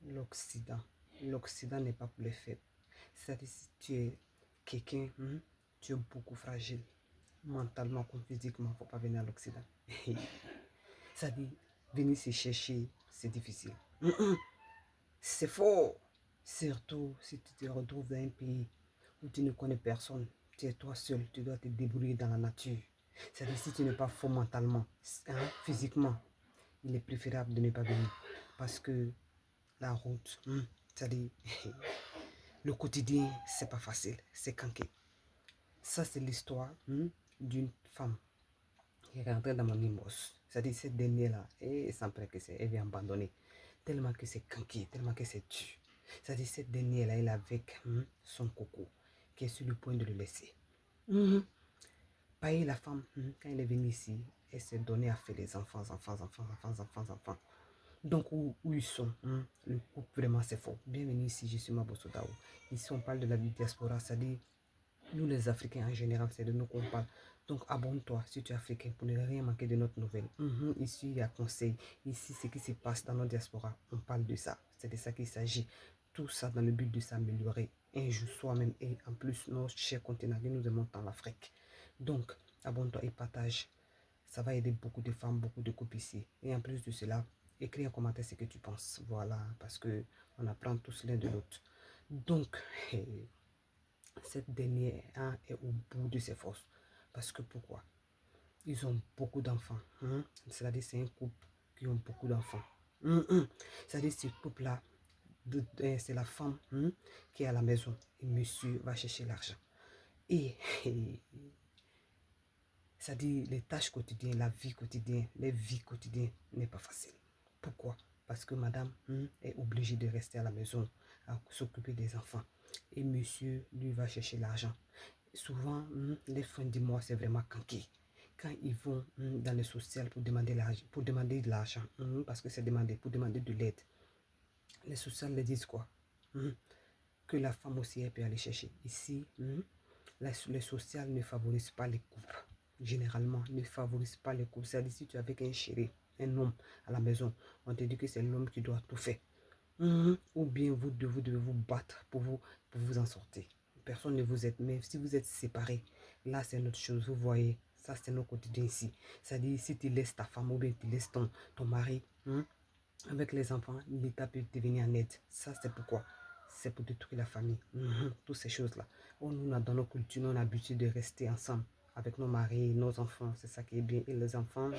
l'Occident. L'Occident n'est pas pour les faibles. C'est-à-dire si tu es quelqu'un, tu es beaucoup fragile, mentalement comme physiquement, il ne faut pas venir à l'Occident. C'est-à-dire, venir se chercher, c'est difficile. C'est faux. Surtout si tu te retrouves dans un pays où tu ne connais personne, tu es toi seul, tu dois te débrouiller dans la nature. C'est-à-dire si tu n'es pas fort mentalement, physiquement, il est préférable de ne pas venir. Parce que la route, c'est-à-dire le quotidien, c'est pas facile, c'est canqué. Ça, c'est l'histoire d'une femme qui est rentrée dans mon immos. C'est-à-dire cette dernière-là, et sans précaution, elle vient abandonner. Tellement que c'est canqué, tellement que c'est dur. C'est-à-dire cette dernière-là, elle est avec son coco, qui est sur le point de le laisser. Payer la femme, quand elle est venue ici, elle s'est donnée à faire les enfants. Donc, où ils sont, le couple vraiment c'est fort. Bienvenue ici, je suis Mabosso Dao. Ici, on parle de la diaspora, c'est-à-dire nous les Africains en général, c'est de nous qu'on parle. Donc, abonne-toi si tu es africain pour ne rien manquer de notre nouvelle. Ici, il y a conseil. Ici, ce qui se passe dans notre diaspora, on parle de ça. C'est de ça qu'il s'agit. Tout ça dans le but de s'améliorer un jour soi-même et en plus, nos chers continents, nous aimons dans l'Afrique. Donc, abonne-toi et partage. Ça va aider beaucoup de femmes, beaucoup de couples ici. Et en plus de cela, écris en commentaire ce que tu penses. Voilà, parce que on apprend tous l'un de l'autre. Donc, cette dernière est au bout de ses forces. Parce que pourquoi? Ils ont beaucoup d'enfants. C'est-à-dire c'est un couple qui ont beaucoup d'enfants. C'est-à-dire ce couple-là, c'est la femme qui est à la maison. Et monsieur va chercher l'argent. Et c'est-à-dire les tâches quotidiennes, la vie quotidienne, les vies quotidiennes n'est pas facile. Pourquoi? Parce que madame est obligée de rester à la maison à s'occuper des enfants. Et monsieur, lui, va chercher l'argent. Souvent, les fins du mois, c'est vraiment canqué. Quand ils vont dans le social pour demander de l'argent, parce que c'est demandé, pour demander de l'aide, les sociales les disent quoi? Que la femme aussi elle peut aller chercher. Ici, les sociales ne favorisent pas les couples. Généralement, ne favorisent pas les couples. C'est-à-dire si tu es avec un chéri, un homme à la maison, on te dit que c'est l'homme qui doit tout faire. Ou bien vous devez vous battre pour vous en sortir. Personne ne vous aide. Mais si vous êtes séparés, là c'est notre chose. Vous voyez, ça c'est notre quotidien ici. C'est-à-dire si tu laisses ta femme ou bien tu laisses ton mari avec les enfants, l'État peut devenir en aide. Ça c'est pourquoi. C'est pour détruire la famille. Toutes ces choses-là. Nous, dans nos cultures, on a l'habitude de rester ensemble avec nos maris, nos enfants, c'est ça qui est bien. Et les enfants,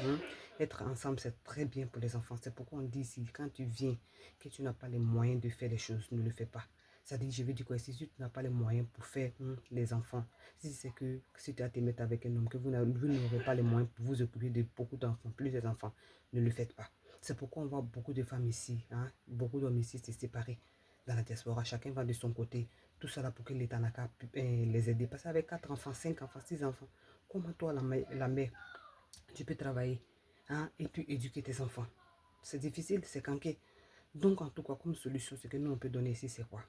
être ensemble, c'est très bien pour les enfants. C'est pourquoi on dit ici, quand tu viens, que tu n'as pas les moyens de faire les choses, ne le fais pas. C'est-à-dire, je veux dire quoi, si tu n'as pas les moyens pour faire les enfants, si c'est que si tu as te mettre avec un homme, que vous n'aurez pas les moyens pour vous occuper de beaucoup d'enfants, plusieurs enfants, ne le faites pas. C'est pourquoi on voit beaucoup de femmes ici, beaucoup d'hommes ici se séparer dans la diaspora. Chacun va de son côté. Tout ça là pour que l'État n'a qu'à les aider. Parce qu'avec 4 enfants, 5 enfants, 6 enfants, comment toi, la mère, tu peux travailler et puis éduquer tes enfants? C'est difficile, c'est canqué. Donc, en tout cas, comme solution, ce que nous, on peut donner ici, c'est quoi?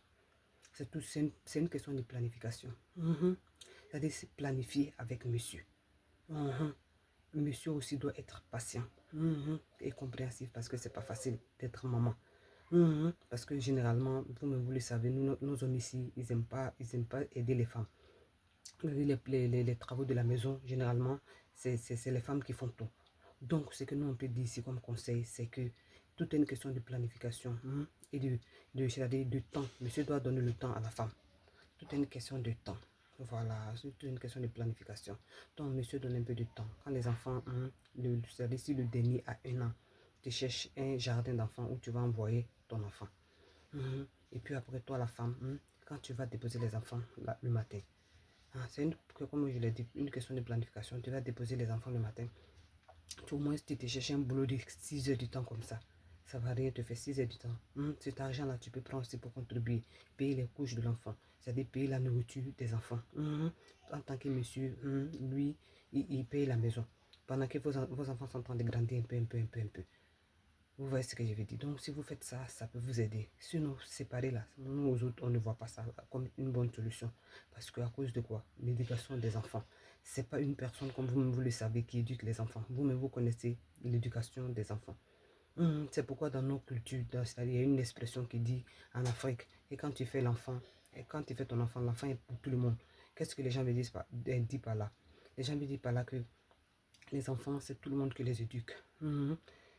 C'est une question de planification. C'est-à-dire, c'est planifier avec monsieur. Monsieur aussi doit être patient et compréhensif parce que c'est pas facile d'être maman. Parce que généralement, vous le savez, nos hommes ici, ils n'aiment pas aider les femmes. Les travaux de la maison, généralement, c'est les femmes qui font tout. Donc, ce que nous, on peut dire ici comme conseil, c'est que tout est une question de planification et c'est-à-dire de temps. Monsieur doit donner le temps à la femme. Tout est une question de temps. Voilà, c'est une question de planification. Donc, monsieur donne un peu de temps. Quand les enfants, c'est-à-dire si le dernier a 1 an, tu cherches un jardin d'enfants où tu vas envoyer ton enfant. Et puis après, toi, la femme, quand tu vas déposer les enfants le matin, c'est comme je l'ai dit, une question de planification. Tu vas déposer les enfants le matin. Au moins, si tu te cherches un boulot de 6 heures du temps comme ça, ça va rien te faire 6 heures du temps. Cet argent-là, tu peux prendre aussi pour contribuer, payer les couches de l'enfant, c'est-à-dire payer la nourriture des enfants. En tant que monsieur, lui, il paye la maison. Pendant que vos enfants sont en train de grandir un peu. Vous voyez ce que je veux dire. Donc, si vous faites ça, ça peut vous aider. Sinon, séparés là, nous aux autres, on ne voit pas ça comme une bonne solution. Parce que à cause de quoi? L'éducation des enfants. C'est pas une personne comme vous le savez qui éduque les enfants. Vous-même, vous connaissez l'éducation des enfants. C'est pourquoi dans nos cultures, c'est-à-dire, il y a une expression qui dit en Afrique, et quand tu fais l'enfant, et quand tu fais ton enfant, l'enfant est pour tout le monde. Qu'est-ce que les gens me disent disent par là? Les gens me disent par là que les enfants, c'est tout le monde qui les éduque.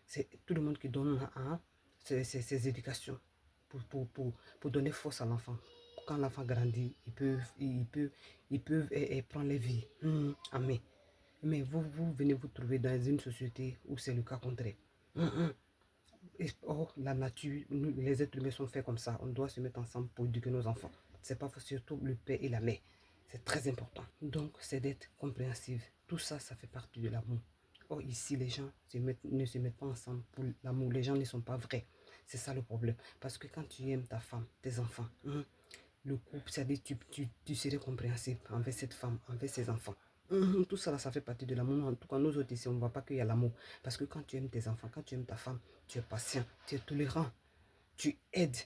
C'est tout le monde qui donne ces éducations pour donner force à l'enfant. Quand l'enfant grandit, ils peuvent prendre les vies. Amen. Mais vous venez vous trouver dans une société où c'est le cas contraire. La nature, nous, les êtres humains sont faits comme ça. On doit se mettre ensemble pour éduquer nos enfants. C'est pas surtout le père et la mère. C'est très important. Donc, c'est d'être compréhensif. Tout ça, ça fait partie de l'amour. Or, ici, les gens ne se mettent pas ensemble pour l'amour. Les gens ne sont pas vrais. C'est ça le problème. Parce que quand tu aimes ta femme, tes enfants, le couple, c'est-à-dire tu serais compréhensif envers cette femme, envers ses enfants. Tout ça, là, ça fait partie de l'amour. En tout cas, nous autres ici, on ne voit pas qu'il y a l'amour. Parce que quand tu aimes tes enfants, quand tu aimes ta femme, tu es patient, tu es tolérant, tu aides,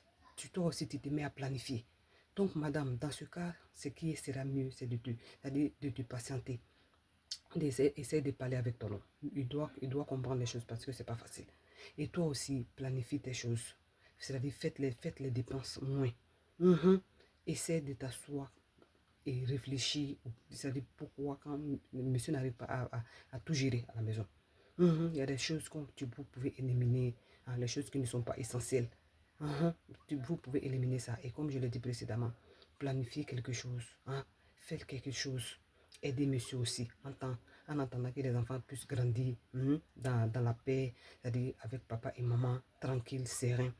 toi aussi, tu te mets à planifier. Donc, madame, dans ce cas, ce qui sera mieux, c'est de te patienter. Essaye de parler avec ton homme. Il doit comprendre les choses parce que c'est pas facile. Et toi aussi, planifie tes choses. C'est-à-dire, faites les dépenses moins. Essaie de t'asseoir et réfléchir. C'est-à-dire, pourquoi quand monsieur n'arrive pas à tout gérer à la maison. Il y a des choses que vous pouvez éliminer, les choses qui ne sont pas essentielles. Vous pouvez éliminer ça. Et comme je l'ai dit précédemment, planifier quelque chose, faites quelque chose. Aidez monsieur aussi en attendant que les enfants puissent grandir dans la paix, c'est-à-dire avec papa et maman, tranquille, serein.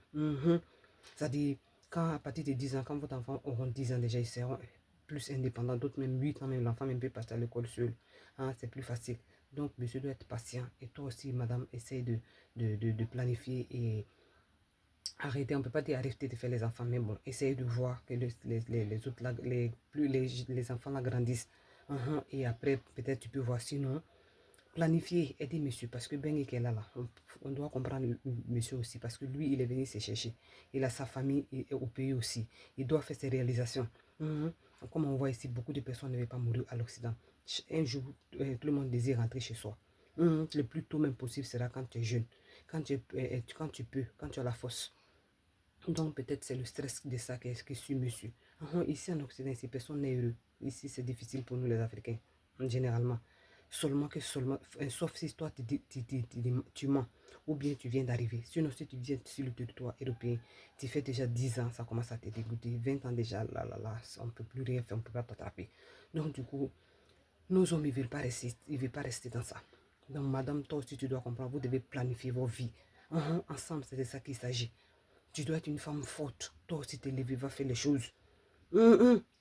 C'est-à-dire, quand à partir de 10 ans, quand votre enfant auront 10 ans déjà, ils seront plus indépendants. D'autres même 8 ans, même l'enfant même peut passer à l'école seul. C'est plus facile. Donc, monsieur doit être patient. Et toi aussi, madame, essaye de planifier et arrêter. On ne peut pas dire arrêter de faire les enfants, mais bon, essaye de voir que les autres, les enfants là grandissent. Et après, peut-être tu peux voir. Sinon, planifier, aider monsieur, parce que Ben est là, on doit comprendre monsieur aussi, parce que lui, il est venu se chercher. Il a sa famille au pays aussi. Il doit faire ses réalisations. Comme on voit ici, beaucoup de personnes ne veulent pas mourir à l'Occident. Un jour, tout le monde désire rentrer chez soi. Le plus tôt même possible sera quand tu es jeune, quand tu peux, quand tu as la force. Donc peut-être c'est le stress de ça qui suit monsieur. Ici en Occident, ici, personne n'est heureux. Ici, c'est difficile pour nous les Africains, généralement. Sauf si toi, tu mens, ou bien tu viens d'arriver. Sinon, si tu viens sur le territoire européen, tu fais déjà 10 ans, ça commence à te dégoûter. 20 ans déjà, là, on ne peut plus rien faire, on ne peut pas t'attraper. Donc du coup, nos hommes, ils ne veulent pas rester dans ça. Donc madame, toi aussi, tu dois comprendre, vous devez planifier vos vies. Ensemble, c'est de ça qu'il s'agit. Tu dois être une femme forte. Toi aussi, te lever, va faire les choses.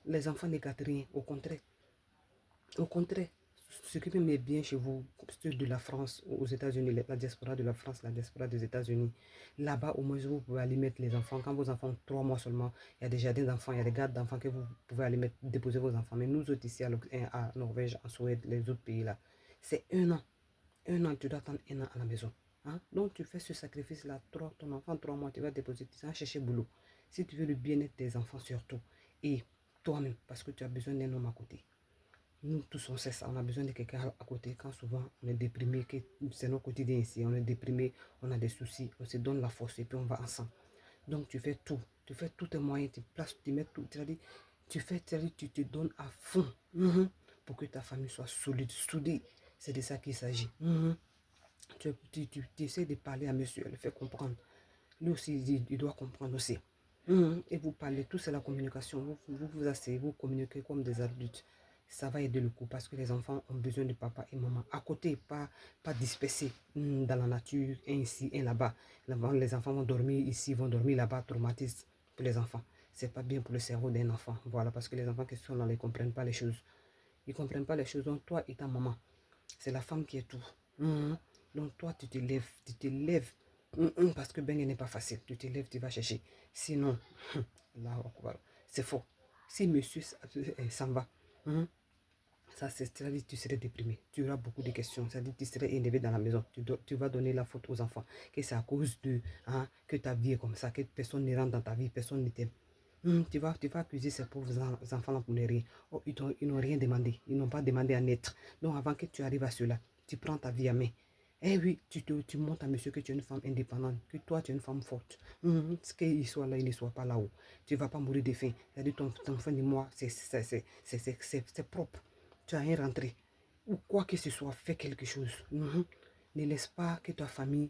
Les enfants ne gâtent rien. Au contraire. Au contraire. Ce qui me met bien chez vous, ceux de la France, aux États-Unis, la diaspora de la France, la diaspora des États-Unis, là-bas, au moins, vous pouvez aller mettre les enfants. Quand vos enfants ont 3 mois seulement, il y a des jardins d'enfants, il y a des gardes d'enfants que vous pouvez aller déposer vos enfants. Mais nous autres ici, à Norvège, en Suède, les autres pays là, c'est 1 an. 1 an, tu dois attendre 1 an à la maison. Donc, tu fais ce sacrifice-là, ton enfant, 3 mois, tu vas déposer, tu vas chercher boulot. Si tu veux le bien-être des enfants surtout, et toi-même, parce que tu as besoin d'un homme à côté. Nous tous, on sait ça, on a besoin de quelqu'un à côté. Quand souvent, on est déprimé, c'est notre quotidien ici, on est déprimé, on a des soucis, on se donne la force et puis on va ensemble. Donc, tu fais tout. Tu fais tous tes moyens, tu places, tu mets tout. Tu te donnes à fond pour que ta famille soit solide, soudée. C'est de ça qu'il s'agit. Tu essaies de parler à monsieur, le faire comprendre. Lui aussi, il doit comprendre aussi. Et vous parlez, tout c'est la communication. Vous asseyez, vous communiquez comme des adultes. Ça va aider le coup parce que les enfants ont besoin de papa et maman à côté, pas dispersés dans la nature, un ici, un là-bas. Les enfants vont dormir ici, vont dormir là-bas, traumatisme pour les enfants. C'est pas bien pour le cerveau d'un enfant. Voilà, parce que les enfants qui sont là ne comprennent pas les choses. Ils ne comprennent pas les choses. Donc, toi et ta maman, c'est la femme qui est tout. Donc, toi, tu te lèves. Parce que ben n'est pas facile. Tu te lèves, tu vas chercher. Sinon, là, c'est faux. Si monsieur s'en va, ça, c'est-à-dire tu serais déprimé. Tu auras beaucoup de questions. C'est-à-dire tu serais énervé dans la maison. Tu vas donner la faute aux enfants. Que c'est à cause de que ta vie est comme ça, que personne ne rentre dans ta vie, personne ne t'aime. Tu vas accuser ces pauvres enfants-là pour ne rien. Oh, ils n'ont rien demandé. Ils n'ont pas demandé à naître. Donc avant que tu arrives à cela, tu prends ta vie à main. Eh oui, tu montres à monsieur que tu es une femme indépendante, que toi, tu es une femme forte. Ce qu'il soit là, il ne soit pas là-haut. Tu ne vas pas mourir de faim. C'est-à-dire ton fin de mois, c'est propre. Tu as rien rentré. Ou quoi que ce soit, fais quelque chose. Ne laisse pas que ta famille,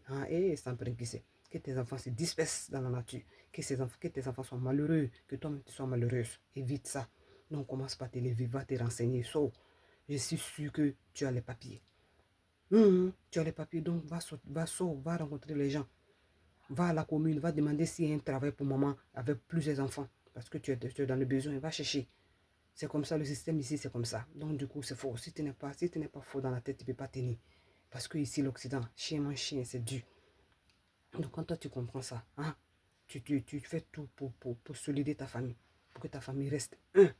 sans qui que tes enfants se dispersent dans la nature, que tes enfants soient malheureux, que toi-même tu sois malheureuse. Évite ça. Donc commence pas à te lever, va te renseigner. Je suis sûr que tu as les papiers. Tu as les papiers, donc va rencontrer les gens. Va à la commune, va demander s'il y a un travail pour maman avec plusieurs enfants. Parce que tu es dans le besoin, va chercher. C'est comme ça, le système ici, c'est comme ça. Donc, du coup, c'est faux. Si tu n'es pas faux dans la tête, tu ne peux pas tenir. Parce que ici, l'Occident, chien mange chien, c'est dur. Donc, quand toi, tu comprends ça, tu fais tout pour solider ta famille. Pour que ta famille reste un.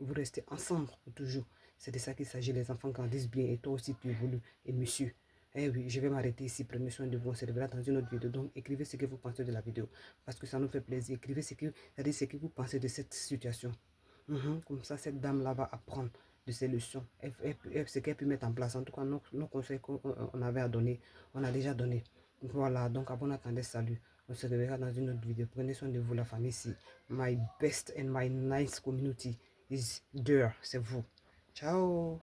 Vous restez ensemble toujours. C'est de ça qu'il s'agit. Les enfants grandissent bien et toi aussi, tu évolues. Et monsieur, eh oui, je vais m'arrêter ici. Prenez soin de vous. On se reverra dans une autre vidéo. Donc, écrivez ce que vous pensez de la vidéo. Parce que ça nous fait plaisir. Écrivez ce que vous pensez de cette situation. Comme ça, cette dame-là va apprendre de ses leçons. Ce qu'elle peut mettre en place. En tout cas, nos conseils qu'on avait à donner, on a déjà donné. Voilà, donc à bon attendant, salut. On se reverra dans une autre vidéo. Prenez soin de vous, la famille ici. My best and my nice community is there. C'est vous. Ciao.